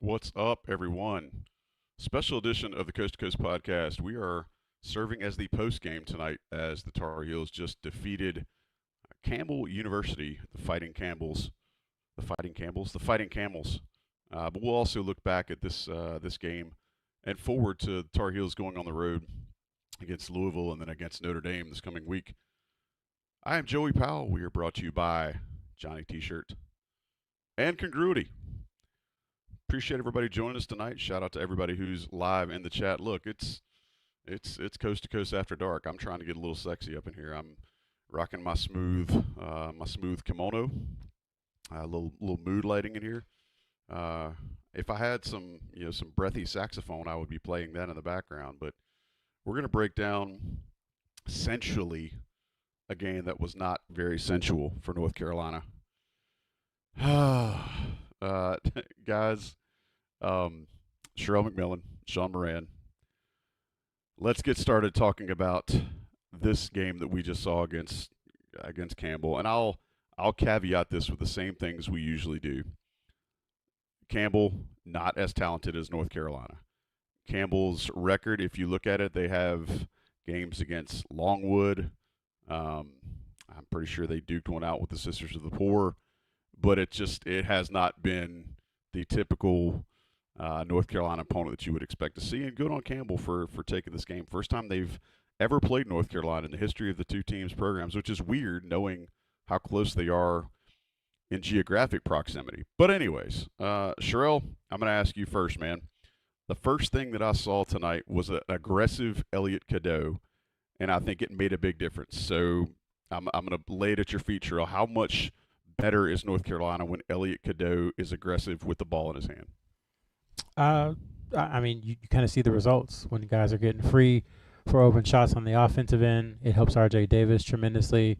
What's up, everyone? Special edition of the Coast to Coast podcast. We are serving as the post game tonight as the Tar Heels just defeated Campbell University, the Fighting Campbells, the Fighting Camels. But we'll also look back at this game and forward to the Tar Heels going on the road against Louisville and then against Notre Dame this coming week. I am Joey Powell. We are brought to you by Johnny T-Shirt and Congruity. Appreciate everybody joining us tonight. Shout out to everybody who's live in the chat. Look, it's coast to coast after dark. I'm trying to get a little sexy up in here. I'm rocking my smooth kimono. A little mood lighting in here. If I had some breathy saxophone, I would be playing that in the background. But we're gonna break down sensually a game that was not very sensual for North Carolina. Guys, Sherrell McMillan, Sean Moran. Let's get started talking about this game that we just saw against Campbell, and I'll caveat this with the same things we usually do. Campbell not as talented as North Carolina. Campbell's record, if you look at it, they have games against Longwood. I'm pretty sure they duked one out with the Sisters of the Poor, but it has not been the typical North Carolina opponent that you would expect to see. And good on Campbell for taking this game. First time they've ever played North Carolina in the history of the two teams' programs, which is weird knowing how close they are in geographic proximity. But anyways, Sherrell, I'm going to ask you first, man. The first thing that I saw tonight was an aggressive Elliot Cadeau, and I think it made a big difference. So I'm going to lay it at your feet, Sherrell. How much better is North Carolina when Elliot Cadeau is aggressive with the ball in his hand? I mean, you kind of see the results when guys are getting free for open shots on the offensive end. It helps R.J. Davis tremendously.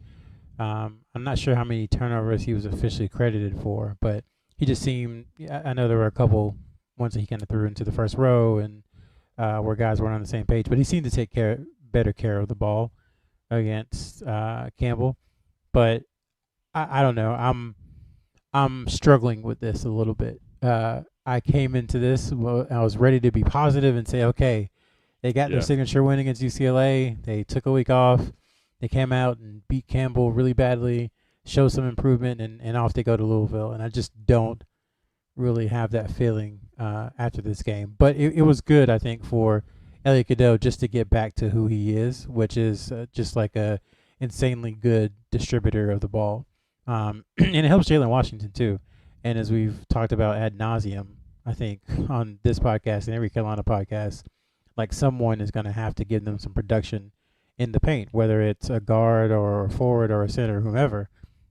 I'm not sure how many turnovers he was officially credited for, but he just seemed. I know there were a couple ones that he kind of threw into the first row and where guys weren't on the same page, but he seemed to take better care of the ball against Campbell. But I don't know. I'm struggling with this a little bit. I came into this, I was ready to be positive and say, okay, they got their signature win against UCLA. They took a week off. They came out and beat Campbell really badly, showed some improvement, and off they go to Louisville. And I just don't really have that feeling after this game. But it was good, I think, for Elliot Cadeau just to get back to who he is, which is just like a insanely good distributor of the ball. And it helps Jalen Washington, too. And as we've talked about ad nauseum, I think on this podcast and every Carolina podcast, like someone is going to have to give them some production in the paint, whether it's a guard or a forward or a center, whomever.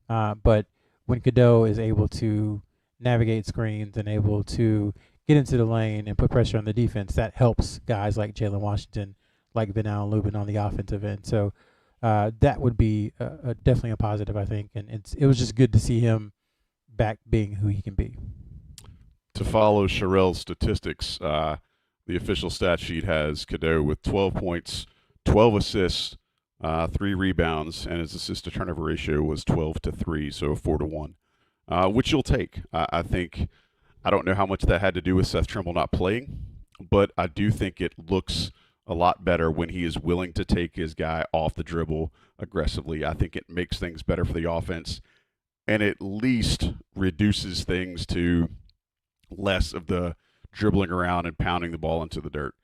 But when Cadeau is able to navigate screens and able to get into the lane and put pressure on the defense, that helps guys like Jalen Washington, like Benal Lubin on the offensive end. So that would be definitely a positive, I think. And it was just good to see him back being who he can be. To follow Sherrell's statistics, the official stat sheet has Cadeau with 12 points, 12 assists, 3 rebounds, and his assist to turnover ratio was 12-3, so 4-1, which you'll take. I think, I don't know how much that had to do with Seth Trimble not playing, but I do think it looks a lot better when he is willing to take his guy off the dribble aggressively. I think it makes things better for the offense and at least reduces things to less of the dribbling around and pounding the ball into the dirt.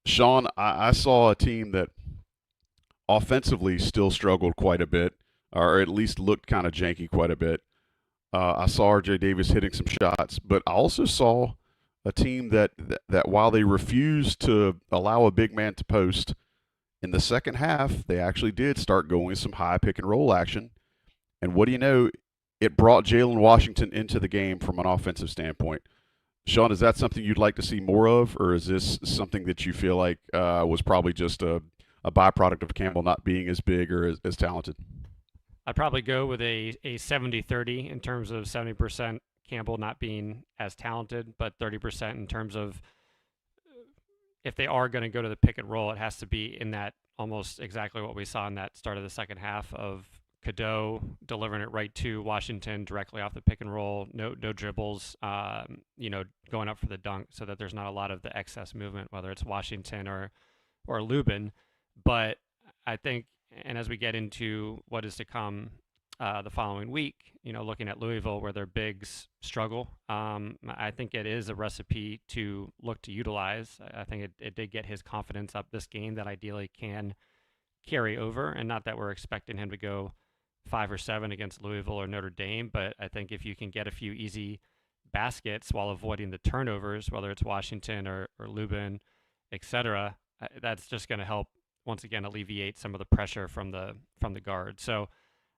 Sean, I saw a team that offensively still struggled quite a bit, or at least looked kind of janky quite a bit. I saw R.J. Davis hitting some shots, but I also saw a team that while they refused to allow a big man to post, in the second half, they actually did start going some high pick and roll action. And what do you know? It brought Jalen Washington into the game from an offensive standpoint. Sean, is that something you'd like to see more of, or is this something that you feel like was probably just a byproduct of Campbell not being as big or as talented? I'd probably go with a 70-30 in terms of 70% Campbell not being as talented, but 30% in terms of if they are going to go to the pick and roll, it has to be in that almost exactly what we saw in that start of the second half of Cadeau delivering it right to Washington directly off the pick and roll, no dribbles, going up for the dunk, so that there's not a lot of the excess movement, whether it's Washington or Lubin. But I think, and as we get into what is to come the following week, looking at Louisville where their bigs struggle, I think it is a recipe to look to utilize. I think it did get his confidence up this game that ideally can carry over, and not that we're expecting him to go 5 or 7 against Louisville or Notre Dame, but I think if you can get a few easy baskets while avoiding the turnovers, whether it's Washington or Lubin, etc., that's just going to help once again alleviate some of the pressure from the guard. So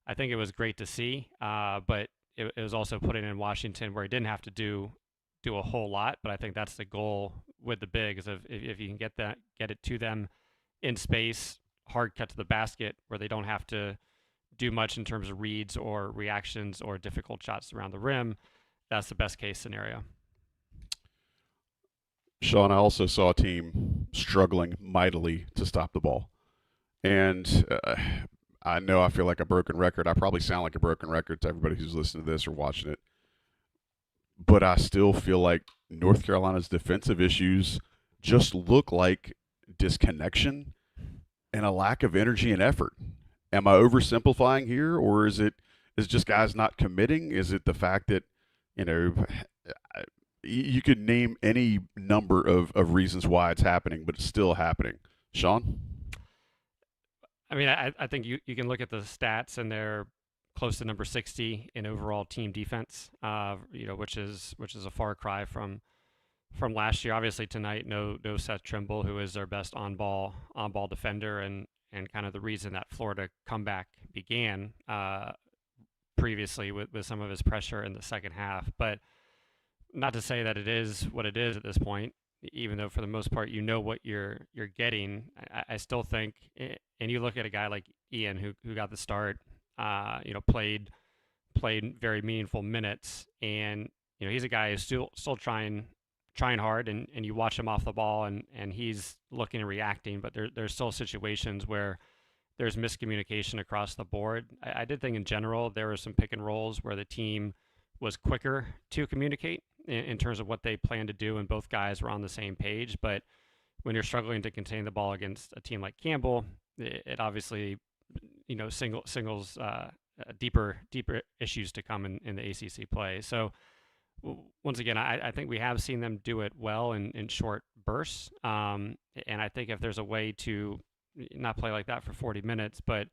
I think it was great to see, but it was also putting in Washington where he didn't have to do a whole lot. But I think that's the goal with the bigs, if you can get it to them in space, hard cut to the basket where they don't have to do much in terms of reads or reactions or difficult shots around the rim. That's the best case scenario. Sean, I also saw a team struggling mightily to stop the ball. And I know I feel like a broken record. I probably sound like a broken record to everybody who's listening to this or watching it. But I still feel like North Carolina's defensive issues just look like disconnection and a lack of energy and effort. Am I oversimplifying here, or is it just guys not committing? Is it the fact that, you could name any number of reasons why it's happening, but it's still happening. Sean? I mean, I think you can look at the stats, and they're close to number 60 in overall team defense, which is a far cry from last year. Obviously tonight, no Seth Trimble, who is their best on-ball defender, and kind of the reason that Florida comeback began previously with some of his pressure in the second half. But not to say that it is what it is at this point, even though for the most part what you're getting. I still think, and you look at a guy like Ian who got the start, played very meaningful minutes, and he's a guy who's still trying hard, and you watch him off the ball, and he's looking and reacting, but there's still situations where there's miscommunication across the board. I did think in general there were some pick and rolls where the team was quicker to communicate in terms of what they plan to do, and both guys were on the same page. But when you're struggling to contain the ball against a team like Campbell, it obviously singles deeper issues to come in the ACC play. So once again, I think we have seen them do it well in short bursts, and I think if there's a way to not play like that for 40 minutes, but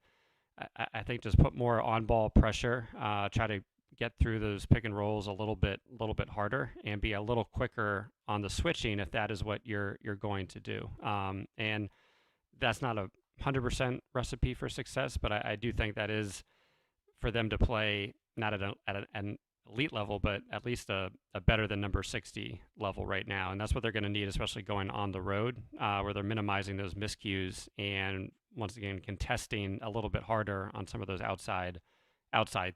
I think just put more on-ball pressure, try to get through those pick and rolls a little bit harder, and be a little quicker on the switching if that is what you're going to do. And that's not a 100% recipe for success, but I do think that is for them to play not at an elite level, but at least a better than number 60 level right now. And that's what they're going to need, especially going on the road, where they're minimizing those miscues and once again contesting a little bit harder on some of those outside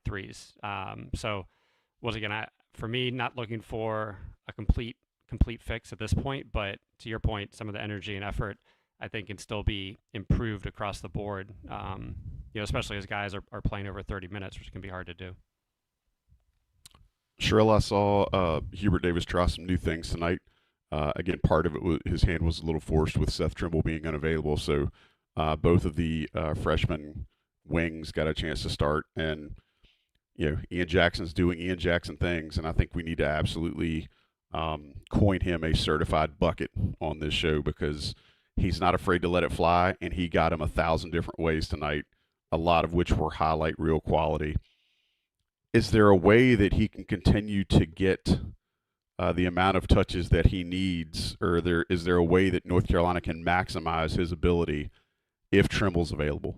threes. So once again, for me, not looking for a complete fix at this point, but to your point, some of the energy and effort I think can still be improved across the board, especially as guys are playing over 30 minutes, which can be hard to do. Sherrell, I saw Hubert Davis try some new things tonight. Again, part of it was his hand was a little forced with Seth Trimble being unavailable, so both of the freshman wings got a chance to start, and Ian Jackson's doing Ian Jackson things, and I think we need to absolutely coin him a certified bucket on this show, because he's not afraid to let it fly, and he got him 1,000 different ways tonight, a lot of which were highlight reel quality. Is there a way that he can continue to get the amount of touches that he needs, or is there a way that North Carolina can maximize his ability if Trimble's available?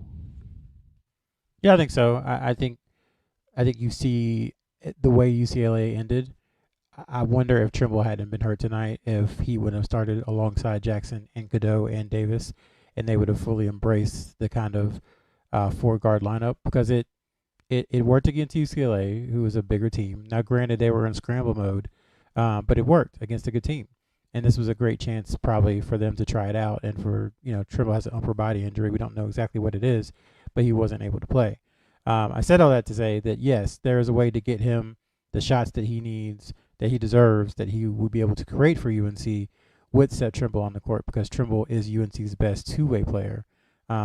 Yeah, I think so. I think you see the way UCLA ended. I wonder if Trimble hadn't been hurt tonight, if he would have started alongside Jackson and Cadeau and Davis, and they would have fully embraced the kind of 4-guard lineup, because it worked against UCLA, who was a bigger team. Now, granted, they were in scramble mode, but it worked against a good team. And this was a great chance probably for them to try it out. And for, Trimble has an upper body injury. We don't know exactly what it is, but he wasn't able to play. I said all that to say that, yes, there is a way to get him the shots that he needs, that he deserves, that he would be able to create for UNC with Seth Trimble on the court, because Trimble is UNC's best two-way player.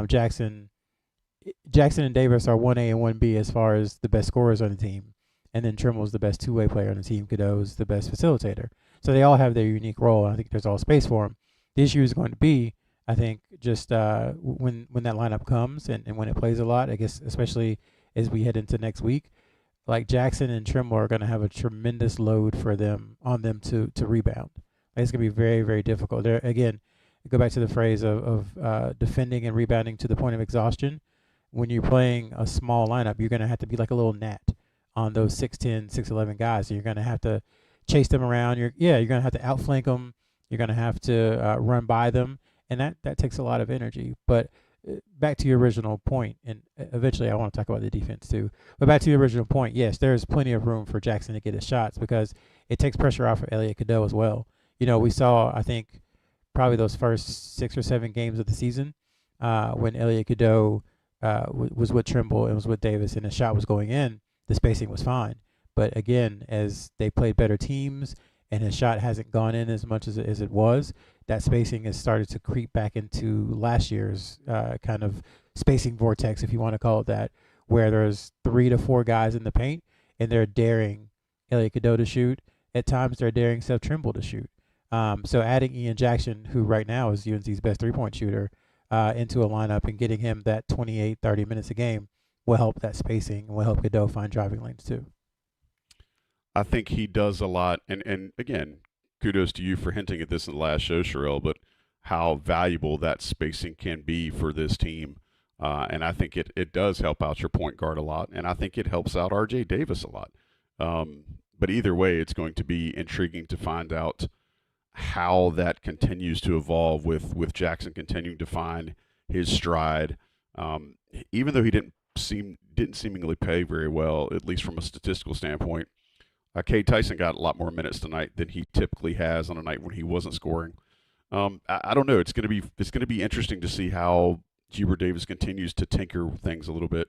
Jackson and Davis are 1A and 1B as far as the best scorers on the team. And then Trimble's the best two-way player on the team. Cadeau's the best facilitator. So they all have their unique role, and I think there's all space for them. The issue is going to be, I think, just when that lineup comes and when it plays a lot, I guess, especially as we head into next week, like Jackson and Trimble are going to have a tremendous load on them to rebound. Like, it's going to be very, very difficult. There again, go back to the phrase of defending and rebounding to the point of exhaustion. When you're playing a small lineup, you're going to have to be like a little gnat on those 6'10", 6'11" guys. So you're going to have to chase them around. You're going to have to outflank them. You're going to have to run by them, and that takes a lot of energy. But back to your original point, and eventually I want to talk about the defense too. But back to your original point, yes, there's plenty of room for Jackson to get his shots because it takes pressure off of Elliot Cadeau as well. We saw, I think, probably those first 6 or 7 games of the season when Elliot Cadeau was with Trimble and was with Davis, and the shot was going in, the spacing was fine. But again, as they played better teams and his shot hasn't gone in as much as it was, that spacing has started to creep back into last year's kind of spacing vortex, if you want to call it that, where there's 3 to 4 guys in the paint and they're daring Elliot Cadeau to shoot. At times they're daring Seth Trimble to shoot. So adding Ian Jackson, who right now is UNC's best three-point shooter, into a lineup and getting him that 28, 30 minutes a game will help that spacing and will help Cadeau find driving lanes too. I think he does a lot, and again, kudos to you for hinting at this in the last show, Sherrell, but how valuable that spacing can be for this team. And I think it does help out your point guard a lot, and I think it helps out R.J. Davis a lot. But either way, it's going to be intriguing to find out how that continues to evolve with Jackson continuing to find his stride. Even though he didn't seemingly play very well, at least from a statistical standpoint, Cade Tyson got a lot more minutes tonight than he typically has on a night when he wasn't scoring. I don't know. It's going to be interesting to see how Hubert Davis continues to tinker things a little bit.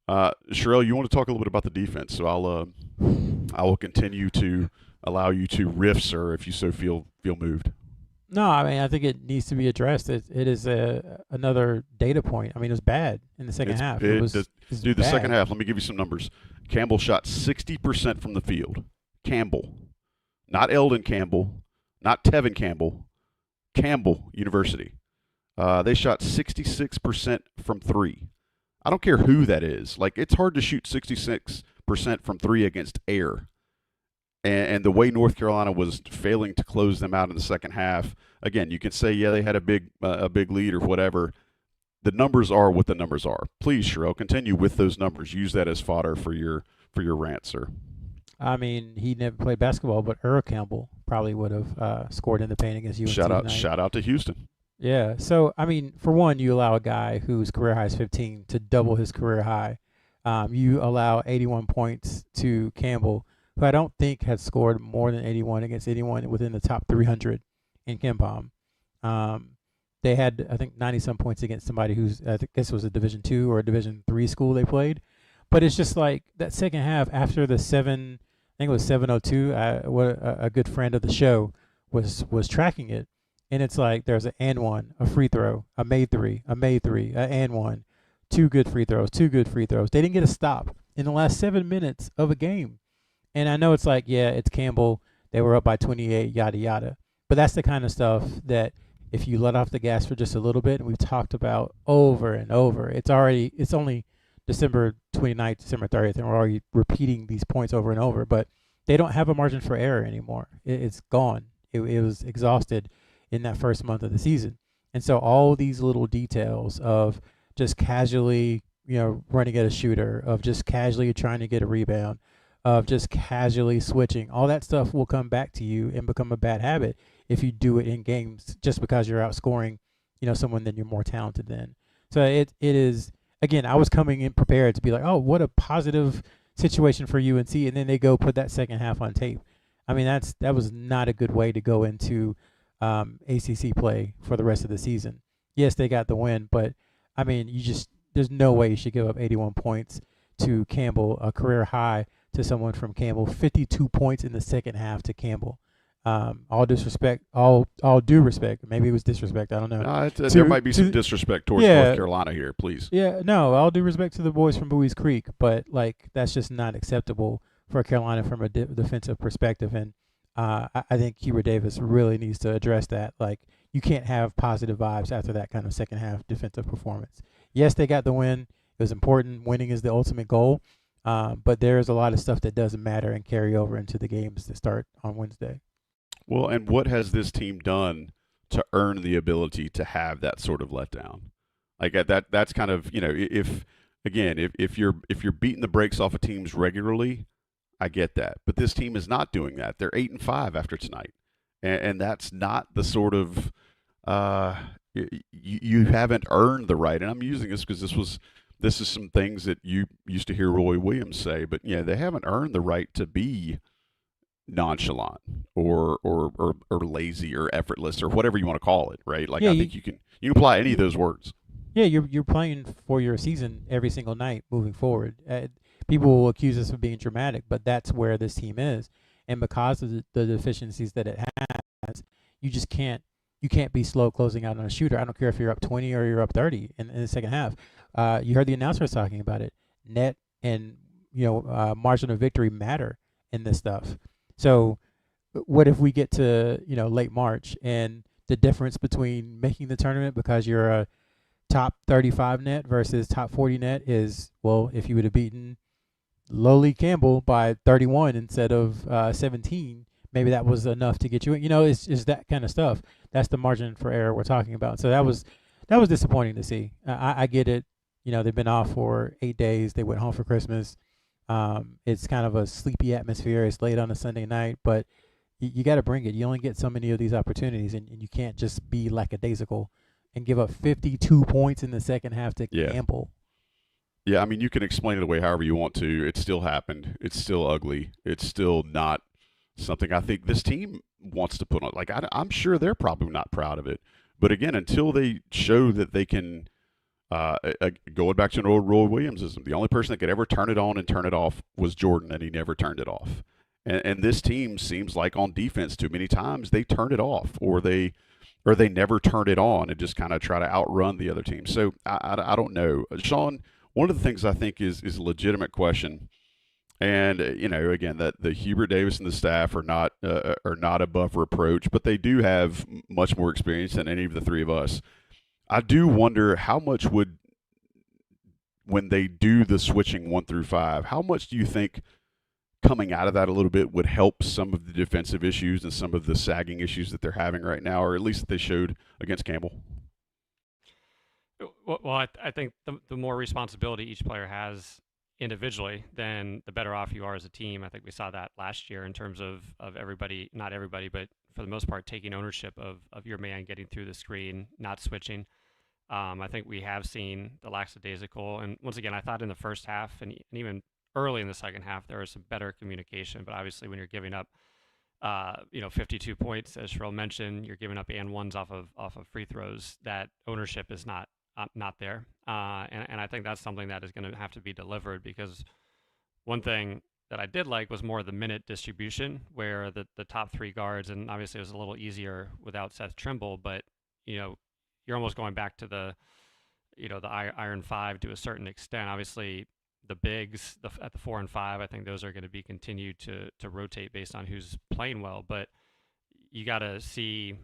Sherrell, you want to talk a little bit about the defense, so I will continue to allow you to riff, sir, if you so feel moved. No, I mean, I think it needs to be addressed. It is another data point. I mean, it was bad in the second half. It was the second half, let me give you some numbers. Campbell shot 60% from the field. Campbell. Not Eldon Campbell. Not Tevin Campbell. Campbell University. They shot 66% from 3. I don't care who that is. Like, it's hard to shoot 66% from 3 against air. And the way North Carolina was failing to close them out in the second half, again, you can say, yeah, they had a big lead or whatever. The numbers are what the numbers are. Please, Sherrell, continue with those numbers. Use that as fodder for your rant, sir. I mean, he never played basketball, but Earl Campbell probably would have scored in the paint against UNC tonight. Shout out to Houston. Yeah. So, I mean, for one, you allow a guy whose career high is 15 to double his career high. You allow 81 points to Campbell, who I don't think had scored more than 81 against anyone within the top 300 in KenPom. They had, I think, 90-some points against somebody who's, I guess it was a Division II or a Division III school they played. But it's just like that second half after the 7, I think it was 7:02, what a good friend of the show was tracking it. And it's like there's an and one, a free throw, a made three, an and one, 2 good free throws, 2 good free throws. They didn't get a stop in the last 7 minutes of a game. And I know it's like, yeah, it's Campbell. They were up by 28, yada, yada. But that's the kind of stuff that if you let off the gas for just a little bit, and we've talked about over and over, it's only December 29th, December 30th, and we're already repeating these points over and over. But they don't have a margin for error anymore. It's gone. It was exhausted in that first month of the season. And so all these little details of just casually, running at a shooter, of just casually trying to get a rebound, of just casually switching, all that stuff will come back to you and become a bad habit if you do it in games just because you're outscoring, someone that you're more talented than. So it is, again, I was coming in prepared to be like, oh, what a positive situation for UNC, and then they go put that second half on tape. I mean, that was not a good way to go into ACC play for the rest of the season. Yes, they got the win, but I mean, there's no way you should give up 81 points to Campbell, a career high to someone from Campbell. 52 points in the second half to Campbell. All disrespect, all due respect. Maybe it was disrespect. I don't know. No, there might be some disrespect towards North Carolina here, please. Yeah, no, all due respect to the boys from Bowie's Creek, but like that's just not acceptable for Carolina from a defensive perspective. And I think Hubert Davis really needs to address that. Like, you can't have positive vibes after that kind of second half defensive performance. Yes, they got the win. It was important. Winning is the ultimate goal. But there's a lot of stuff that doesn't matter and carry over into the games that start on Wednesday. Well, and what has this team done to earn the ability to have that sort of letdown? Like that's kind of, if you're beating the brakes off of teams regularly, I get that. But this team is not doing that. They're 8-5 after tonight. And that's not the sort of you haven't earned the right. And I'm using this because this is some things that you used to hear Roy Williams say, but they haven't earned the right to be nonchalant or lazy or effortless or whatever you want to call it, right? Like, I think you can apply any of those words. Yeah, you're playing for your season every single night moving forward. People will accuse us of being dramatic, but that's where this team is. And because of the deficiencies that it has, you can't be slow closing out on a shooter. I don't care if you're up 20 or you're up 30 in the second half. You heard the announcers talking about it. Net and margin of victory matter in this stuff. So what if we get to late March and the difference between making the tournament because you're a top 35 net versus top 40 net is, well, if you would have beaten lowly Campbell by 31 instead of 17, maybe that was enough to get you in. It's that kind of stuff. That's the margin for error we're talking about. So that was disappointing to see. I get it. They've been off for 8 days. They went home for Christmas. It's kind of a sleepy atmosphere. It's late on a Sunday night, but you got to bring it. You only get so many of these opportunities, and you can't just be lackadaisical and give up 52 points in the second half to Campbell. Yeah, I mean, you can explain it away however you want to. It still happened. It's still ugly. It's still not something I think this team wants to put on. Like, I'm sure they're probably not proud of it. But again, until they show that they can, going back to an old Roy Williamsism, the only person that could ever turn it on and turn it off was Jordan, and he never turned it off. And this team seems like on defense too many times they turn it off or they never turn it on and just kind of try to outrun the other team. So I don't know. Sean, one of the things I think is a legitimate question, and again, that the Hubert Davis and the staff are not above reproach, but they do have much more experience than any of the three of us. I do wonder how much when they do the switching 1 through 5, how much do you think coming out of that a little bit would help some of the defensive issues and some of the sagging issues that they're having right now, or at least that they showed against Campbell? Well, I think the more responsibility each player has individually, then the better off you are as a team. I think we saw that last year in terms of everybody, not everybody, but for the most part, taking ownership of your man getting through the screen, not switching. I think we have seen the lackadaisical. And once again, I thought in the first half and even early in the second half, there was some better communication. But obviously, when you're giving up 52 points, as Sherrell mentioned, you're giving up and ones off of free throws. That ownership is not there, and I think that's something that is going to have to be delivered, because one thing that I did like was more the minute distribution, where the top three guards, and obviously it was a little easier without Seth Trimble, but you're almost going back to the Iron Five to a certain extent. Obviously, the bigs at the 4 and 5, I think those are going to be continued to rotate based on who's playing well, but you got to see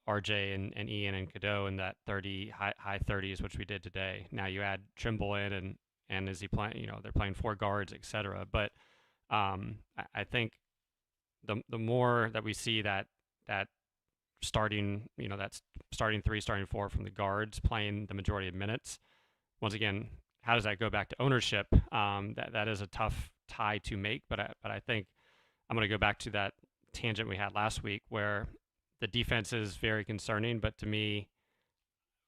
RJ and Ian and Cadeau in that high 30s, which we did today. Now you add Trimble in, and is he playing? They're playing 4 guards, etc. But I think the more that we see that starting, that's starting 3, starting 4 from the guards playing the majority of minutes. Once again, how does that go back to ownership? That is a tough tie to make, but I think I'm going to go back to that tangent we had last week where the defense is very concerning, but to me,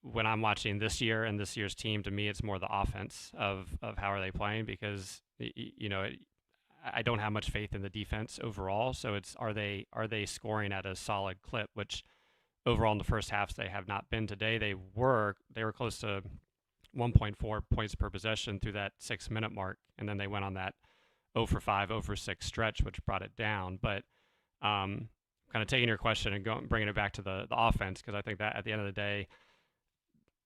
when I'm watching this year and this year's team, to me, it's more the offense of how are they playing, because I don't have much faith in the defense overall. So it's are they scoring at a solid clip, which overall in the first halves they have not been. Today they were close to 1.4 points per possession through that 6-minute mark, and then they went on that 0 for 5, 0 for 6 stretch, which brought it down. But kind of taking your question and bringing it back to the offense, because I think that at the end of the day,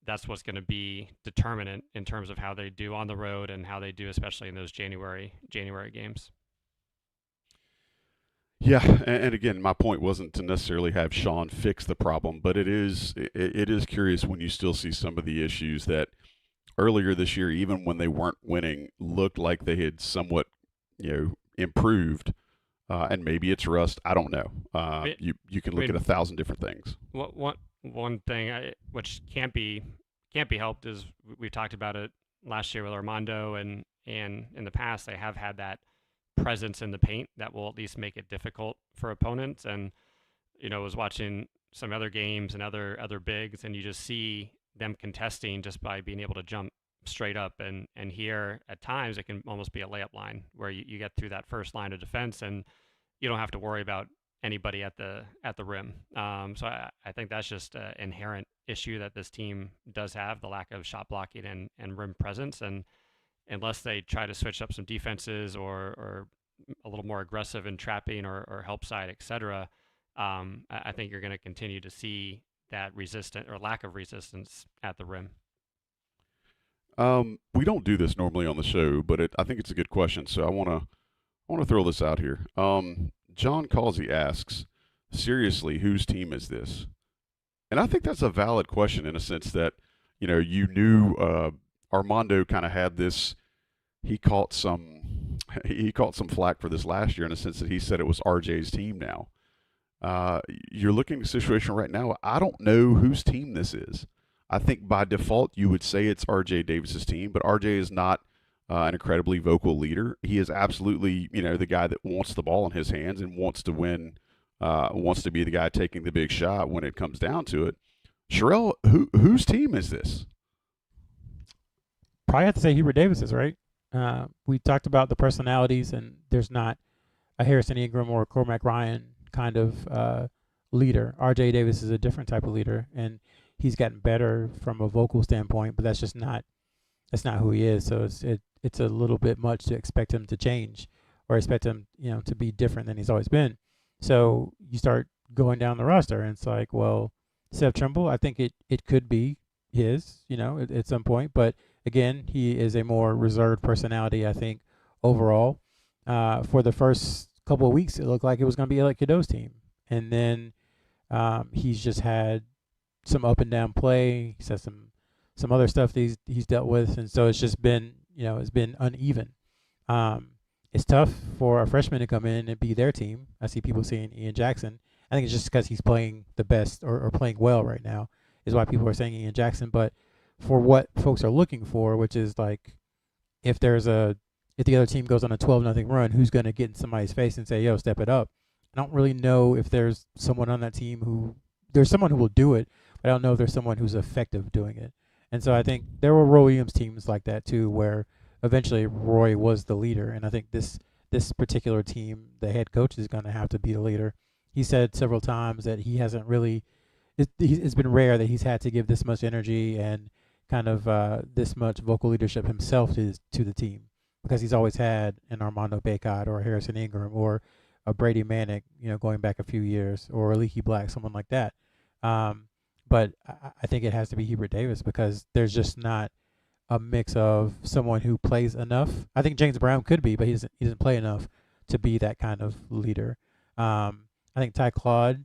that's what's going to be determinant in terms of how they do on the road and how they do, especially in those January games. Yeah, and again, my point wasn't to necessarily have Sean fix the problem, but it is curious when you still see some of the issues that earlier this year, even when they weren't winning, looked like they had somewhat, improved. And maybe it's rust. I don't know. You can look at 1,000 different things. One thing which can't be helped is we talked about it last year with Armando, and in the past they have had that presence in the paint that will at least make it difficult for opponents. And I was watching some other games and other bigs, and you just see them contesting just by being able to jump straight up. And here at times it can almost be a layup line where you get through that first line of defense and you don't have to worry about anybody at the rim. So I think that's just an inherent issue that this team does have, the lack of shot blocking and rim presence. And unless they try to switch up some defenses or a little more aggressive in trapping or help side, etc., I think you're going to continue to see that resistance or lack of resistance at the rim. We don't do this normally on the show, but I think it's a good question. So I want to throw this out here. John Causey asks, seriously, whose team is this? And I think that's a valid question in a sense that, you knew Armando kind of had this. He caught some flack for this last year in a sense that he said it was RJ's team now. You're looking at a situation right now. I don't know whose team this is. I think by default you would say it's RJ Davis's team, but RJ is not an incredibly vocal leader. He is absolutely, the guy that wants the ball in his hands and wants to win, wants to be the guy taking the big shot when it comes down to it. Sherrell, whose team is this? Probably have to say Hubert Davis's, right? We talked about the personalities, and there's not a Harrison Ingram or a Cormac Ryan kind of leader. RJ Davis is a different type of leader, and he's gotten better from a vocal standpoint, but that's not who he is. So it's a little bit much to expect him to change or expect him, to be different than he's always been. So you start going down the roster, and it's like, well, Seth Trimble, I think it could be his, at some point, but again, he is a more reserved personality, I think, overall. For the first couple of weeks, it looked like it was going to be Elliot Cadeau's team. And then he's just had some up and down play. He's had some other stuff that he's dealt with. And so it's just been, it's been uneven. It's tough for a freshman to come in and be their team. I see people saying Ian Jackson. I think it's just because he's playing the best or playing well right now is why people are saying Ian Jackson. But for what folks are looking for, which is like if the other team goes on a 12-0 run, who's going to get in somebody's face and say, yo, step it up? I don't really know if there's someone on that team there's someone who will do it, but I don't know if there's someone who's effective doing it. And so I think there were Roy Williams teams like that too, where eventually Roy was the leader. And I think this particular team, the head coach is going to have to be the leader. He said several times that he hasn't really, it's been rare that he's had to give this much energy and kind of this much vocal leadership himself to the team, because he's always had an Armando Bacot or a Harrison Ingram or a Brady Manick, going back a few years, or a Leaky Black, someone like that. But I think it has to be Hubert Davis because there's just not a mix of someone who plays enough. I think James Brown could be, but he doesn't play enough to be that kind of leader. I think Ty Claude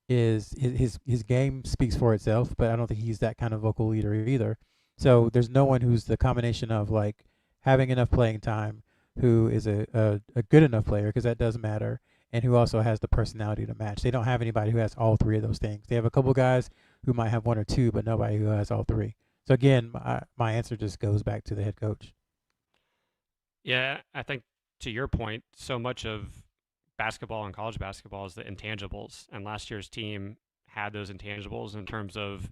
is his game speaks for itself, but I don't think he's that kind of vocal leader either. So there's no one who's the combination of like having enough playing time, who is a good enough player, because that does matter, and who also has the personality to match. They don't have anybody who has all three of those things. They have a couple guys who might have one or two, but nobody who has all three. So again, my answer just goes back to the head coach. Yeah, I think to your point, so much of basketball and college basketball is the intangibles, and last year's team had those intangibles in terms of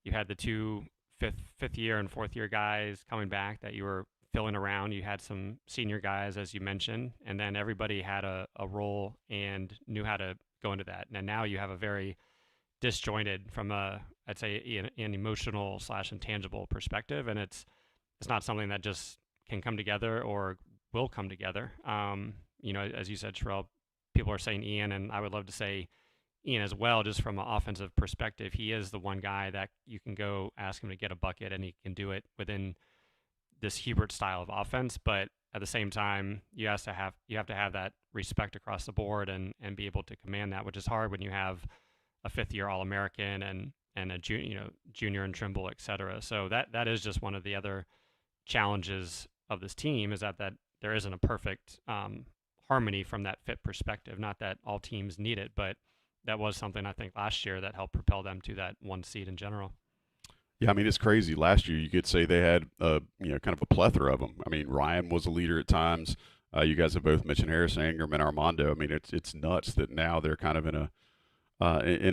you had the two fifth year and fourth year guys coming back that you were filling around. You had some senior guys, as you mentioned, and then everybody had a role and knew how to go into that. And now you have a very disjointed from I'd say an emotional / intangible perspective, and it's not something that just can come together or will come together. As you said, Sherrell, people are saying Ian, and I would love to say Ian as well, just from an offensive perspective. He is the one guy that you can go ask him to get a bucket, and he can do it within this Hubert style of offense. But at the same time, you have to have that respect across the board and be able to command that, which is hard when you have a fifth-year All-American and a junior in Trimble, et cetera. So that is just one of the other challenges of this team, is that there isn't a perfect harmony from that fit perspective. Not that all teams need it, but that was something I think last year that helped propel them to that 1 seed in general. Yeah, I mean, it's crazy. Last year, you could say they had kind of a plethora of them. I mean, Ryan was a leader at times. You guys have both mentioned Harrison, Ingram, and Armando. I mean, it's nuts that now they're kind of in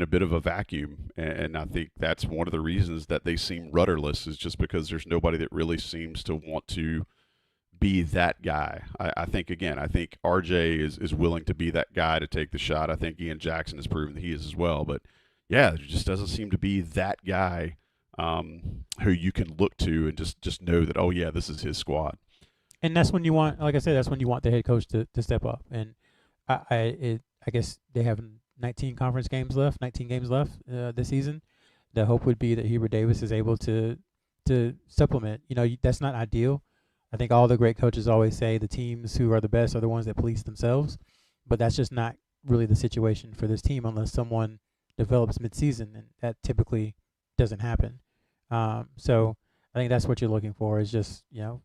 a bit of a vacuum, and I think that's one of the reasons that they seem rudderless, is just because there's nobody that really seems to want to be that guy. I think RJ is willing to be that guy to take the shot. I think Ian Jackson has proven that he is as well. But yeah, there just doesn't seem to be that guy who you can look to and just know that, oh yeah, this is his squad. And that's when you want, like I said, that's when you want the head coach to step up. And I guess they have 19 games left this season. The hope would be that Hubert Davis is able to supplement. That's not ideal. I think all the great coaches always say the teams who are the best are the ones that police themselves, but that's just not really the situation for this team unless someone develops midseason, and that typically doesn't happen. So I think that's what you're looking for, is just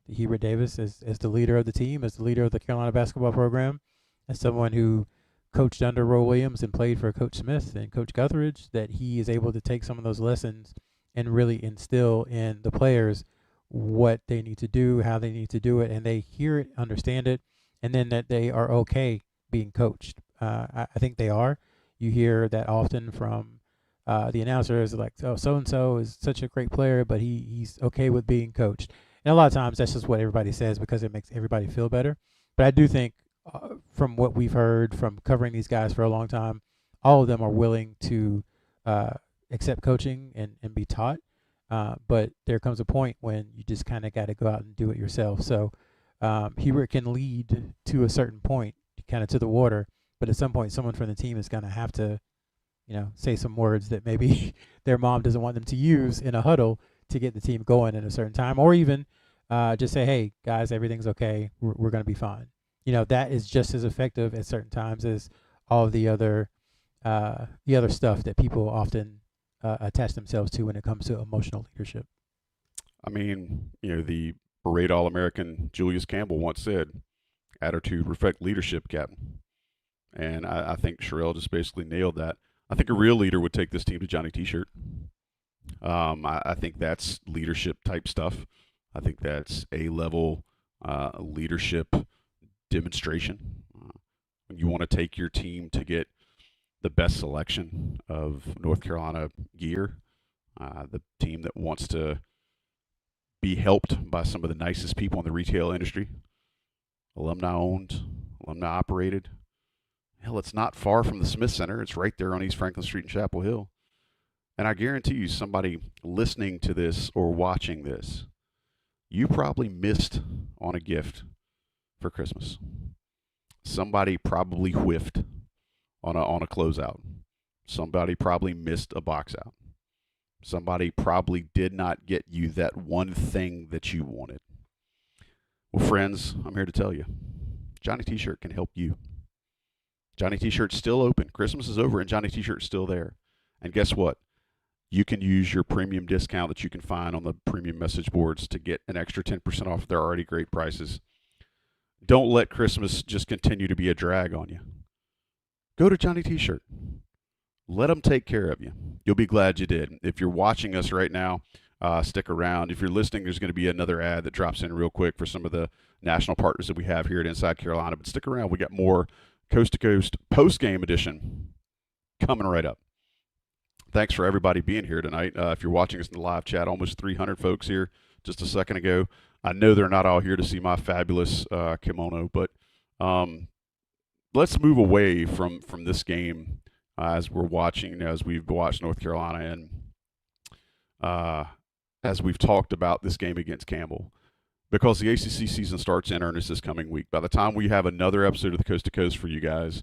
Hubert Davis as the leader of the team, as the leader of the Carolina basketball program, as someone who coached under Roy Williams and played for Coach Smith and Coach Guthridge, that he is able to take some of those lessons and really instill in the players what they need to do, how they need to do it, and they hear it, understand it, and then that they are okay being coached. I think they are. You hear that often from the announcers, like, oh, so-and-so is such a great player, but he's okay with being coached. And a lot of times that's just what everybody says because it makes everybody feel better. But I do think from what we've heard from covering these guys for a long time, all of them are willing to accept coaching and be taught. But there comes a point when you just kind of got to go out and do it yourself. So Hubert can lead to a certain point, kind of to the water, but at some point someone from the team is going to have to, say some words that maybe their mom doesn't want them to use in a huddle to get the team going at a certain time, or even just say, hey, guys, everything's okay. We're going to be fine. That is just as effective at certain times as all of the other stuff that people often attach themselves to when it comes to emotional leadership. I mean, the parade All-American Julius Campbell once said, attitude, reflect leadership, Captain. And I think Sherrell just basically nailed that. I think a real leader would take this team to Johnny T-shirt. I think that's leadership type stuff. I think that's A-level leadership demonstration. When you want to take your team to get the best selection of North Carolina gear, the team that wants to be helped by some of the nicest people in the retail industry, alumni-owned, alumni-operated. Hell, it's not far from the Smith Center. It's right there on East Franklin Street in Chapel Hill. And I guarantee you, somebody listening to this or watching this, you probably missed on a gift for Christmas. Somebody probably whiffed on a closeout. Somebody probably missed a box out. Somebody probably did not get you that one thing that you wanted. Well, friends, I'm here to tell you, Johnny T-shirt can help you. Johnny T-shirt's still open. Christmas is over and Johnny T-shirt's still there. And guess what? You can use your premium discount that you can find on the premium message boards to get an extra 10% off their already great prices. Don't let Christmas just continue to be a drag on you. Go to Johnny T-shirt. Let them take care of you. You'll be glad you did. If you're watching us right now, stick around. If you're listening, there's going to be another ad that drops in real quick for some of the national partners that we have here at Inside Carolina. But stick around. We got more Coast to Coast Postgame edition coming right up. Thanks for everybody being here tonight. If you're watching us in the live chat, almost 300 folks here just a second ago. I know they're not all here to see my fabulous kimono, but let's move away from this game as we're watching, as we've watched North Carolina, and as we've talked about this game against Campbell, because the ACC season starts in earnest this coming week. By the time we have another episode of the Coast to Coast for you guys,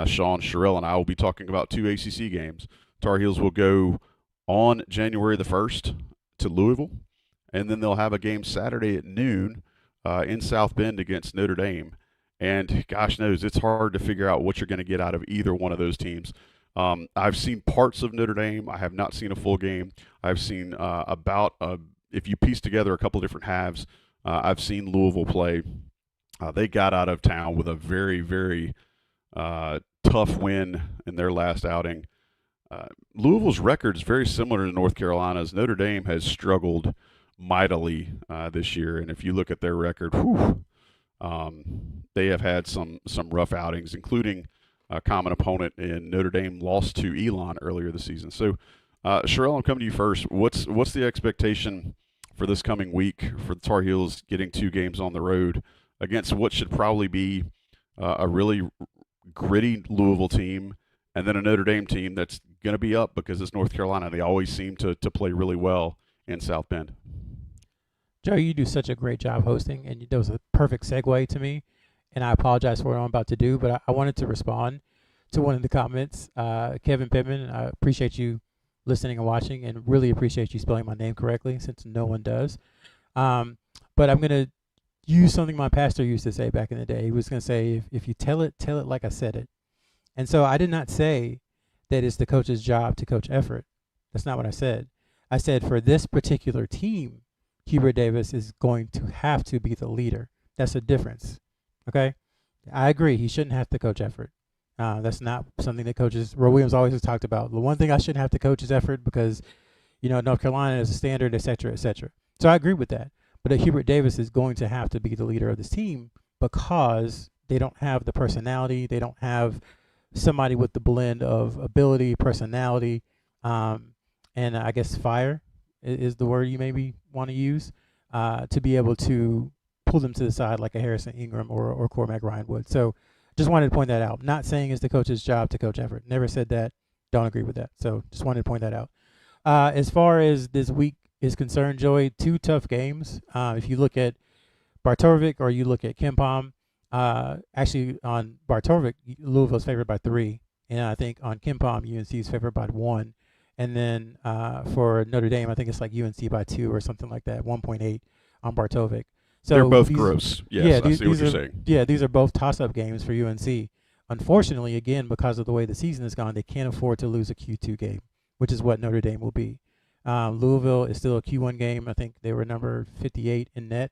Sean, Sherrell, and I will be talking about 2 ACC games. Tar Heels will go on January the 1st to Louisville, and then they'll have a game Saturday at noon in South Bend against Notre Dame. And gosh knows, it's hard to figure out what you're going to get out of either one of those teams. I've seen parts of Notre Dame. I have not seen a full game. I've seen if you piece together a couple of different halves, I've seen Louisville play. They got out of town with a very, very tough win in their last outing. Louisville's record is very similar to North Carolina's. Notre Dame has struggled mightily this year, and if you look at their record, they have had some rough outings, including a common opponent in Notre Dame lost to Elon earlier this season. So, Sherrell, I'm coming to you first. What's the expectation for this coming week for the Tar Heels getting 2 games on the road against what should probably be a really gritty Louisville team, and then a Notre Dame team that's going to be up because it's North Carolina. They always seem to play really well in South Bend. Joe, you do such a great job hosting, and that was a perfect segue to me. And I apologize for what I'm about to do, but I wanted to respond to one of the comments. Kevin Pittman, I appreciate you listening and watching, and really appreciate you spelling my name correctly, since no one does. But I'm going to use something my pastor used to say back in the day. He was going to say, if you tell it like I said it. And so I did not say that it's the coach's job to coach effort. That's not what I said. I said for this particular team, Hubert Davis is going to have to be the leader. That's a difference. Okay? I agree. He shouldn't have to coach effort. That's not something that coaches, Roy Williams always has talked about. The one thing I shouldn't have to coach is effort because, North Carolina is a standard, et cetera, et cetera. So I agree with that. But Hubert Davis is going to have to be the leader of this team because they don't have the personality. They don't have somebody with the blend of ability, personality, and I guess fire is the word you maybe want to use, to be able to pull them to the side like a Harrison Ingram or Cormac Ryan would. So just wanted to point that out. Not saying it's the coach's job to coach effort. Never said that. Don't agree with that. So just wanted to point that out. As far as this week is concerned, Joey, 2 tough games. If you look at Bartovic or you look at Kempom, actually on Bartovic, Louisville's favored by 3. And I think on Kempom, UNC is favored by 1. And then for Notre Dame, I think it's like UNC by 2 or something like that, 1.8 on Bartovic. So they're both gross. Yes, I see what you're saying. Yeah, these are both toss-up games for UNC. Unfortunately, again, because of the way the season has gone, they can't afford to lose a Q2 game, which is what Notre Dame will be. Louisville is still a Q1 game. I think they were number 58 in net.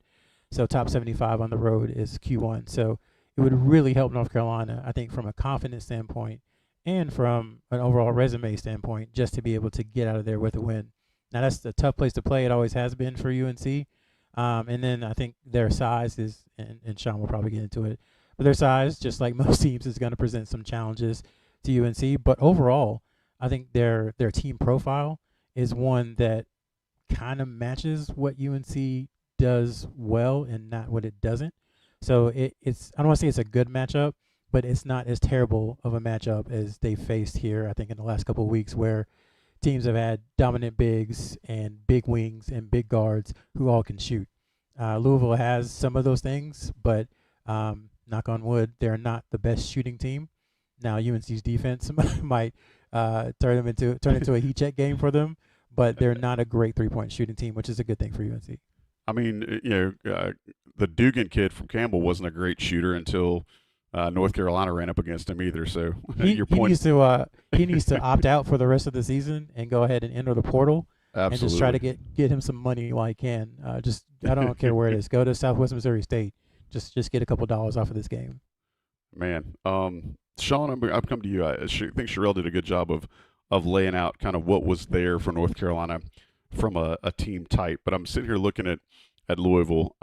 So top 75 on the road is Q1. So it would really help North Carolina, I think, from a confidence standpoint and from an overall resume standpoint, just to be able to get out of there with a win. Now, that's a tough place to play. It always has been for UNC. And then I think their size is, and Sean will probably get into it, but their size, just like most teams, is going to present some challenges to UNC. But overall, I think their team profile is one that kind of matches what UNC does well and not what it doesn't. So it's I don't want to say it's a good matchup, but it's not as terrible of a matchup as they faced here, I think, in the last couple of weeks, where teams have had dominant bigs and big wings and big guards who all can shoot. Louisville has some of those things, but knock on wood, they're not the best shooting team. Now UNC's defense might turn into a heat check game for them, but they're not a great 3-point shooting team, which is a good thing for UNC. I mean, the Dugan kid from Campbell wasn't a great shooter until North Carolina ran up against him either. So your point. He needs to opt out for the rest of the season and go ahead and enter the portal. Absolutely. And just try to get him some money while he can. I don't care where it is. Go to Southwest Missouri State. Just get a couple dollars off of this game. Man, Sean, I'm coming to you. I think Sherrell did a good job of laying out kind of what was there for North Carolina from a team type. But I'm sitting here looking at Louisville.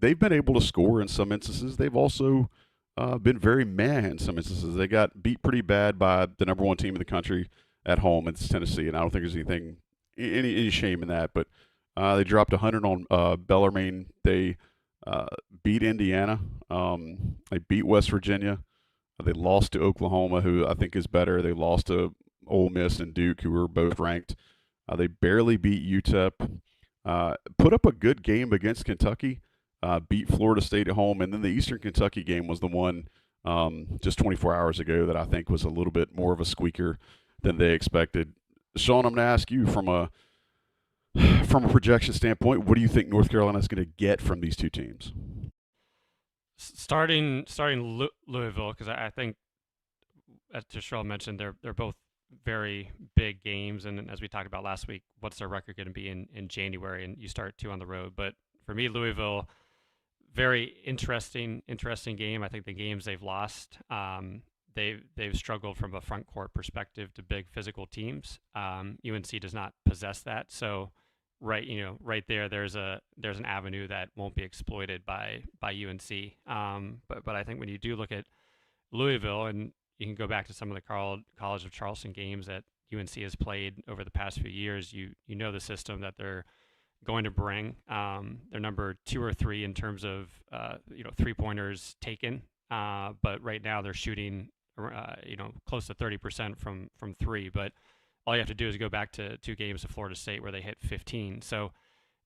They've been able to score in some instances. They've also been very meh in some instances. They got beat pretty bad by the number 1 team in the country at home. It's Tennessee, and I don't think there's any shame in that. But they dropped 100 on Bellarmine. They beat Indiana. They beat West Virginia. They lost to Oklahoma, who I think is better. They lost to Ole Miss and Duke, who were both ranked. They barely beat UTEP. Put up a good game against Kentucky. Beat Florida State at home, and then the Eastern Kentucky game was the one just 24 hours ago that I think was a little bit more of a squeaker than they expected. Sean, I'm going to ask you from a projection standpoint, what do you think North Carolina is going to get from these two teams? Starting Louisville, because I think, as Sherrell mentioned, they're both very big games, and as we talked about last week, what's their record going to be in January? And you start two on the road, but for me, Louisville, very interesting game. I think the games they've lost, they've struggled from a front court perspective to big physical teams. UNC does not possess that, so right there, there's an avenue that won't be exploited by UNC. But I think when you do look at Louisville, and you can go back to some of the College of Charleston games that UNC has played over the past few years, you know the system that they're going to bring. They're number 2 or 3 in terms of 3-pointers taken, but right now they're shooting close to 30% from 3. But all you have to do is go back to 2 games of Florida State where they hit 15. So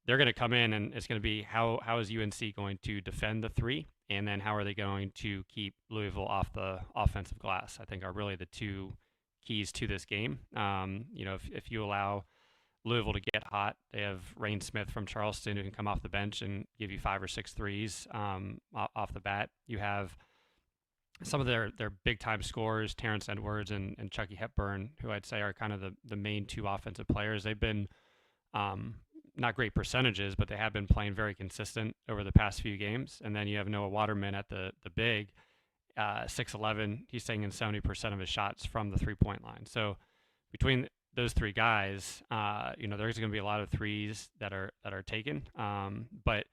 they're going to come in, and it's going to be how is UNC going to defend the 3, and then how are they going to keep Louisville off the offensive glass, I think are really the 2 keys to this game. If you allow Louisville to get hot, they have Rain Smith from Charleston who can come off the bench and give you 5 or 6 threes off the bat. You have some of their big time scorers, Terrence Edwards and Chucky Hepburn, who I'd say are kind of the main 2 offensive players. They've been not great percentages, but they have been playing very consistent over the past few games. And then you have Noah Waterman at the big, 6'11". He's taking 70% of his shots from the 3-point line. So between those 3 guys, there's going to be a lot of threes that are taken. But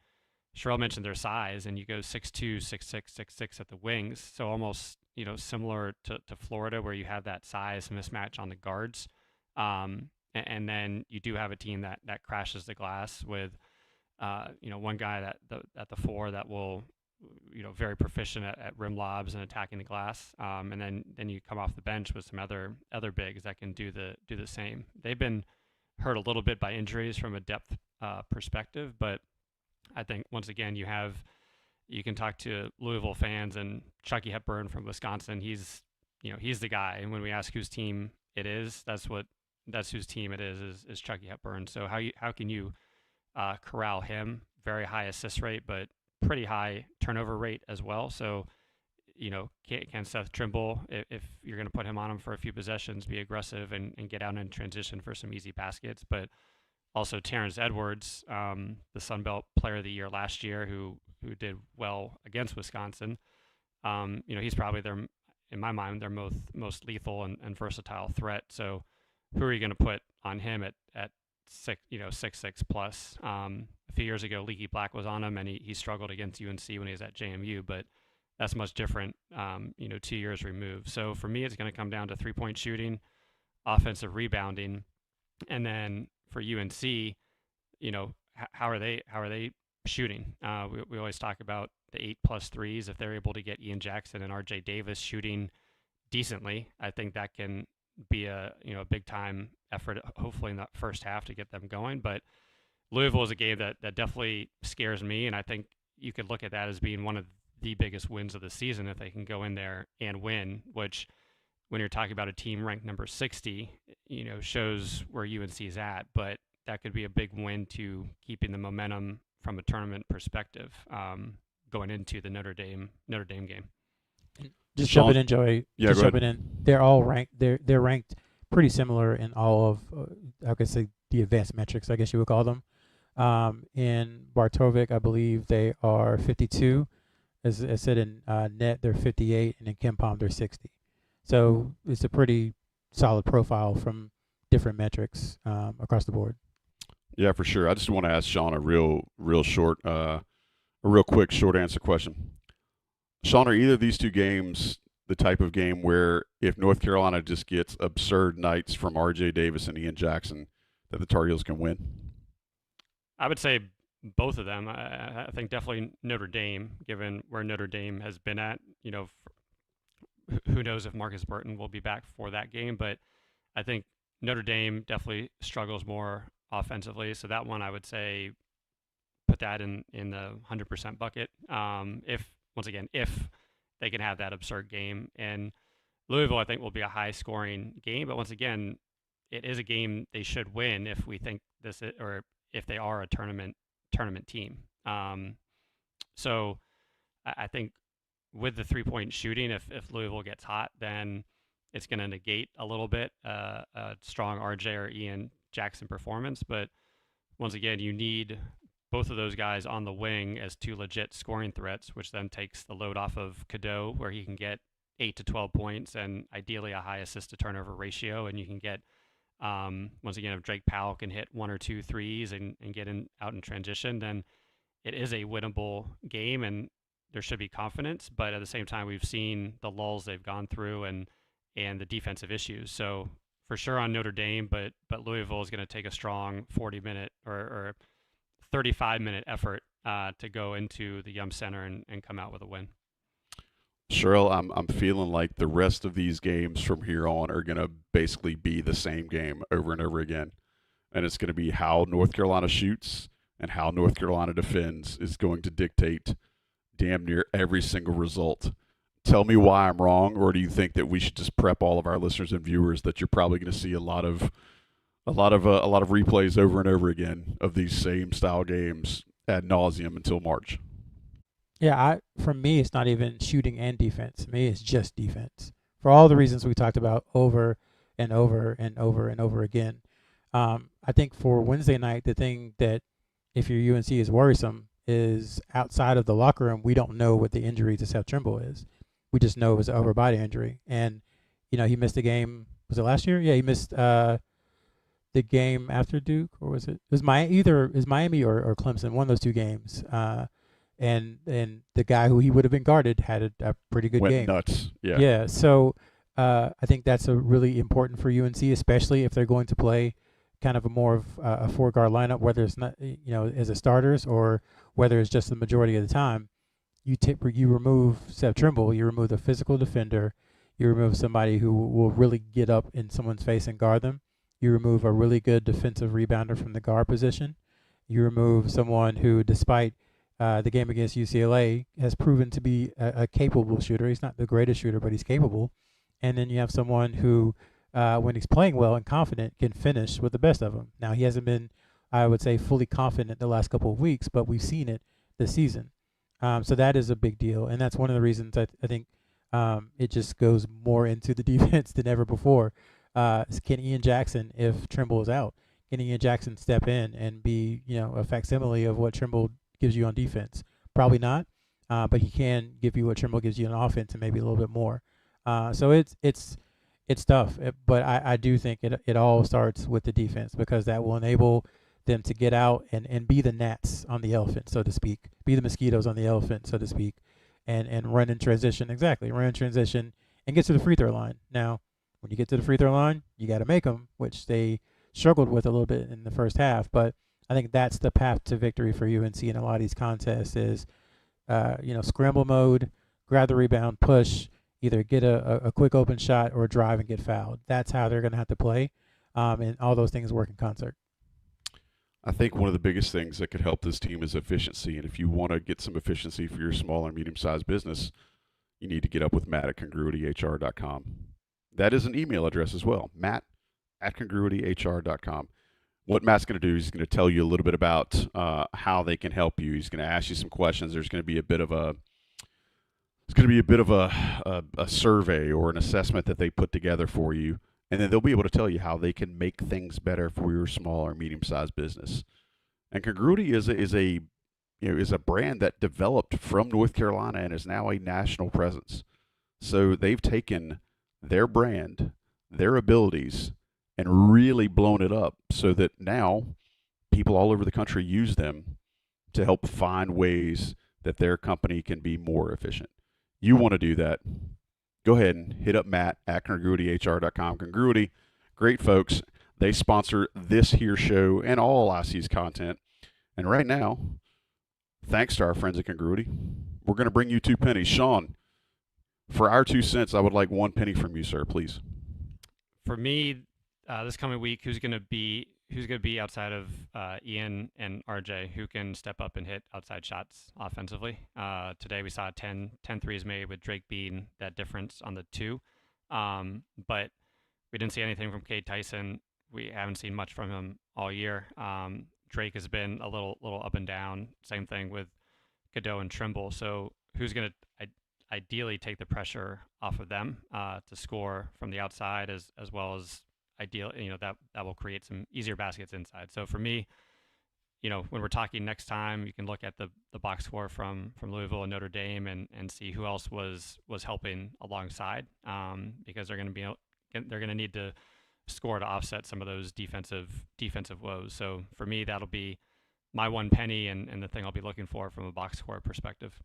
Sherrell mentioned their size, and you go 6'2", 6'6", 6'6" at the wings. So almost, similar to Florida, where you have that size mismatch on the guards. And then you do have a team that crashes the glass with, one guy at the 4 that will, very proficient at rim lobs and attacking the glass. And then you come off the bench with some other bigs that can do the same. They've been hurt a little bit by injuries from a depth perspective, but I think once again you can talk to Louisville fans, and Chucky Hepburn from Wisconsin. He's the guy, and when we ask whose team it is, that's whose team it is Chucky Hepburn. So how can you corral him? Very high assist rate, but pretty high turnover rate as well. So, can Seth Trimble, if you're going to put him on him for a few possessions, be aggressive and get out in transition for some easy baskets? But also Terrence Edwards, the Sun Belt Player of the Year last year, who did well against Wisconsin. He's probably in my mind, their most lethal and versatile threat. So who are you going to put on him at 6'6" plus? A few years ago, Leaky Black was on him, and he struggled against UNC when he was at JMU, but that's much different, 2 years removed. So for me, it's going to come down to 3-point shooting, offensive rebounding, and then for UNC, how are they shooting? We always talk about the 8+ threes. If they're able to get Ian Jackson and RJ Davis shooting decently, I think that can be a big time effort, hopefully in that first half, to get them going. But Louisville is a game that definitely scares me, and I think you could look at that as being one of the biggest wins of the season if they can go in there and win, which when you're talking about a team ranked number 60, shows where UNC is at, but that could be a big win to keeping the momentum from a tournament perspective going into the Notre Dame game. Just jumping in, Joey. Yeah, just go jumping in. They're all ranked. They're ranked pretty similar in all of, I could say, the advanced metrics, I guess you would call them. In Bartovic, I believe they are 52. As I said, in net, they're 58, and in KenPom, they're 60. So it's a pretty solid profile from different metrics across the board. Yeah, for sure. I just want to ask Sean a real quick short answer question. Sean, are either of these 2 games the type of game where if North Carolina just gets absurd nights from RJ Davis and Ian Jackson, that the Tar Heels can win? I would say both of them. I think definitely Notre Dame, given where Notre Dame has been at, who knows if Marcus Burton will be back for that game. But I think Notre Dame definitely struggles more offensively. So that one I would say put that in the 100% bucket. If once again, if they can have that absurd game, and Louisville, I think will be a high scoring game. But once again, it is a game they should win if we think this is, or if they are a tournament team. So I think with the 3-point shooting, if Louisville gets hot, then it's going to negate a little bit a strong RJ or Ian Jackson performance. But once again, you need both of those guys on the wing as two legit scoring threats, which then takes the load off of Cadeau, where he can get 8 to 12 points and ideally a high assist to turnover ratio. And you can get, once again, if Drake Powell can hit 1 or 2 threes and get out in transition, then it is a winnable game and there should be confidence. But at the same time, we've seen the lulls they've gone through and the defensive issues. So for sure on Notre Dame, but Louisville is going to take a strong 40-minute or 35-minute effort to go into the Yum Center and come out with a win. Sherrell, I'm feeling like the rest of these games from here on are going to basically be the same game over and over again. And it's going to be how North Carolina shoots and how North Carolina defends is going to dictate damn near every single result. Tell me why I'm wrong, or do you think that we should just prep all of our listeners and viewers that you're probably going to see a lot of replays over and over again of these same style games ad nauseum until March? Yeah, for me, it's not even shooting and defense. For me, it's just defense. For all the reasons we talked about over and over and over and over again. I think for Wednesday night, the thing that if you're UNC is worrisome is outside of the locker room, we don't know what the injury to Seth Trimble is. We just know it was an upper body injury. And, he missed a game. Was it last year? Yeah, he missed the game after Duke, or was it? It was Miami or Clemson, one of those two games. And the guy who he would have been guarded had a pretty good Went game. Nuts. Yeah. Yeah. So I think that's a really important for UNC, especially if they're going to play kind of a more of a 4-guard lineup, whether it's not as a starters or whether it's just the majority of the time. You remove Seth Trimble, you remove the physical defender, you remove somebody who will really get up in someone's face and guard them. You remove a really good defensive rebounder from the guard position. You remove someone who, despite the game against UCLA, has proven to be a capable shooter. He's not the greatest shooter, but he's capable. And then you have someone who, when he's playing well and confident, can finish with the best of them. Now, he hasn't been, I would say, fully confident the last couple of weeks, but we've seen it this season. So that is a big deal. And that's one of the reasons I think it just goes more into the defense than ever before. Can Ian Jackson, if Trimble is out, can Ian Jackson step in and be, a facsimile of what Trimble gives you on defense? Probably not, but he can give you what Trimble gives you on offense and maybe a little bit more. So it's tough, but I do think it all starts with the defense, because that will enable them to get out and be the gnats on the elephant, so to speak, be the mosquitoes on the elephant, so to speak, and run in transition. Exactly, run in transition and get to the free throw line. Now, when you get to the free throw line, you got to make them, which they struggled with a little bit in the first half, but I think that's the path to victory for UNC in a lot of these contests is, scramble mode, grab the rebound, push, either get a quick open shot or drive and get fouled. That's how they're going to have to play, and all those things work in concert. I think one of the biggest things that could help this team is efficiency. And if you want to get some efficiency for your small and medium-sized business, you need to get up with Matt at congruityhr.com. That is an email address as well, Matt at congruityhr.com. What Matt's going to do is he's going to tell you a little bit about how they can help you. He's going to ask you some questions. There's going to be a bit of a survey or an assessment that they put together for you, and then they'll be able to tell you how they can make things better for your small or medium-sized business. And Congruity is a brand that developed from North Carolina and is now a national presence. So they've taken their brand, their abilities, and really blown it up so that now people all over the country use them to help find ways that their company can be more efficient. You want to do that, go ahead and hit up Matt at congruityhr.com. Congruity, great folks. They sponsor this here show and all IC's content. And right now, thanks to our friends at Congruity, we're going to bring you 2 pennies. Sean, For our 2 cents, I would like 1 penny from you, sir, please. For me, this coming week, who's going to be outside of Ian and RJ, who can step up and hit outside shots offensively? Today we saw 10 threes made with Drake being that difference on the 2. But we didn't see anything from Cade Tyson. We haven't seen much from him all year. Drake has been a little up and down. Same thing with Cadeau and Trimble. So who's going to ideally take the pressure off of them to score from the outside, as well as that will create some easier baskets inside. So for me, when we're talking next time, you can look at the box score from Louisville and Notre Dame and see who else was helping alongside, because they're going to need to score to offset some of those defensive woes. So for me, that'll be my 1 penny and the thing I'll be looking for from a box score perspective.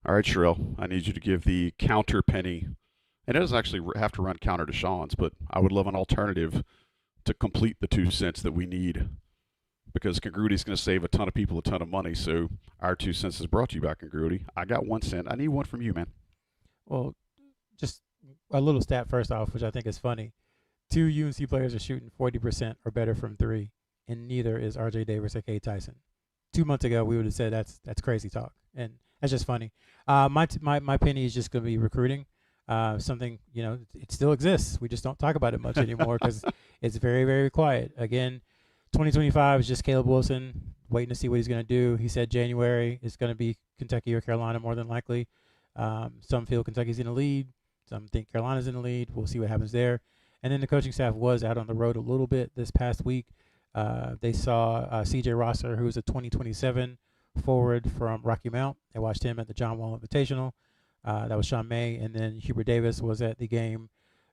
All right, Sherrell, I need you to give the counter penny. And it doesn't actually have to run counter to Sean's, but I would love an alternative to complete the 2 cents that we need, because Congruity is going to save a ton of people a ton of money. So our 2 cents is brought to you by Congruity. I got 1 cent. I need 1 from you, man. Well, just a little stat first off, which I think is funny. 2 UNC players are shooting 40% or better from 3, and neither is RJ Davis or Cade Tyson. 2 months ago, we would have said that's crazy talk, and that's just funny. My penny is just going to be recruiting. Something, it still exists. We just don't talk about it much anymore because it's very, very quiet. Again, 2025 is just Caleb Wilson waiting to see what he's going to do. He said January is going to be Kentucky or Carolina more than likely. Some feel Kentucky's in the lead. Some think Carolina's in the lead. We'll see what happens there. And then the coaching staff was out on the road a little bit this past week. They saw C.J. Rosser, who's a 2027 forward from Rocky Mount. They watched him at the John Wall Invitational. That was Sean May. And then Hubert Davis was at the game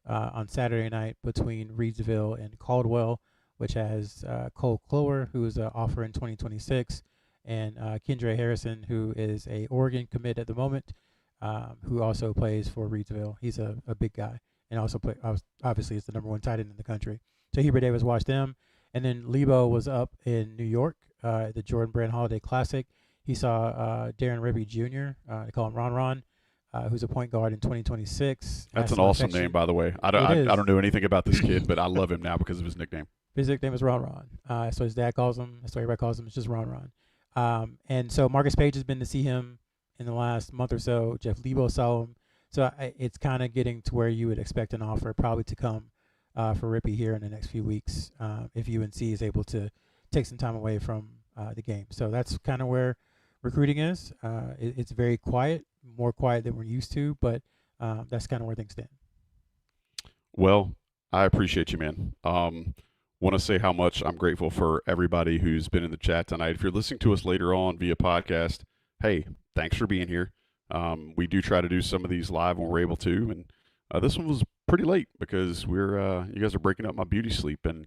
on Saturday night between Reidsville and Caldwell, which has Cole Clower, who is an offer in 2026, and Kendra Harrison, who is a Oregon commit at the moment, who also plays for Reidsville. He's a big guy, and also obviously is the number 1 tight end in the country. So Hubert Davis watched them. And then Lebo was up in New York at the Jordan Brand Holiday Classic. He saw Darren Ribby Jr., they call him Ron, who's a point guard in 2026. That's an awesome name, by the way. I don't know anything about this kid, but I love him now because of his nickname. His nickname is Ron. So his dad calls him. That's what everybody calls him. It's just Ron. And so Marcus Page has been to see him in the last month or so. Jeff Lebo saw him. So it's kind of getting to where you would expect an offer probably to come for Rippy here in the next few weeks if UNC is able to take some time away from the game. So that's kind of where recruiting is. It's very quiet, more quiet than we're used to, but that's kind of where things stand. Well, I appreciate you, man. Want to say how much I'm grateful for everybody who's been in the chat tonight. If you're listening to us later on via podcast, hey, thanks for being here. We do try to do some of these live when we're able to, and this one was pretty late because you guys are breaking up my beauty sleep, and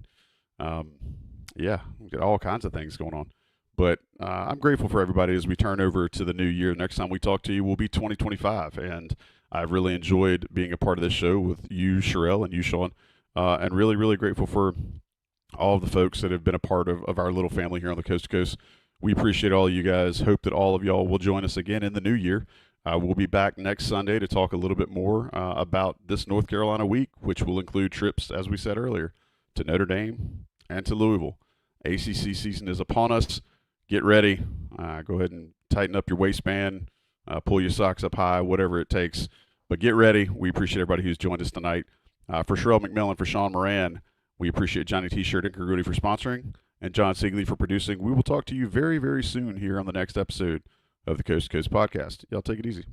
yeah, we got all kinds of things going on. But I'm grateful for everybody as we turn over to the new year. Next time we talk to you will be 2025, and I've really enjoyed being a part of this show with you, Sherrell, and you, Sean, and really, really grateful for all of the folks that have been a part of our little family here on the Coast to Coast. We appreciate all of you guys. Hope that all of y'all will join us again in the new year. We'll be back next Sunday to talk a little bit more about this North Carolina week, which will include trips, as we said earlier, to Notre Dame and to Louisville. ACC season is upon us. Get ready. Go ahead and tighten up your waistband, pull your socks up high, whatever it takes. But get ready. We appreciate everybody who's joined us tonight. For Sherrell McMillan, for Sean Moran, we appreciate Johnny T-Shirt and Congruity for sponsoring, and John Siegley for producing. We will talk to you very, very soon here on the next episode of the Coast to Coast podcast. Y'all take it easy.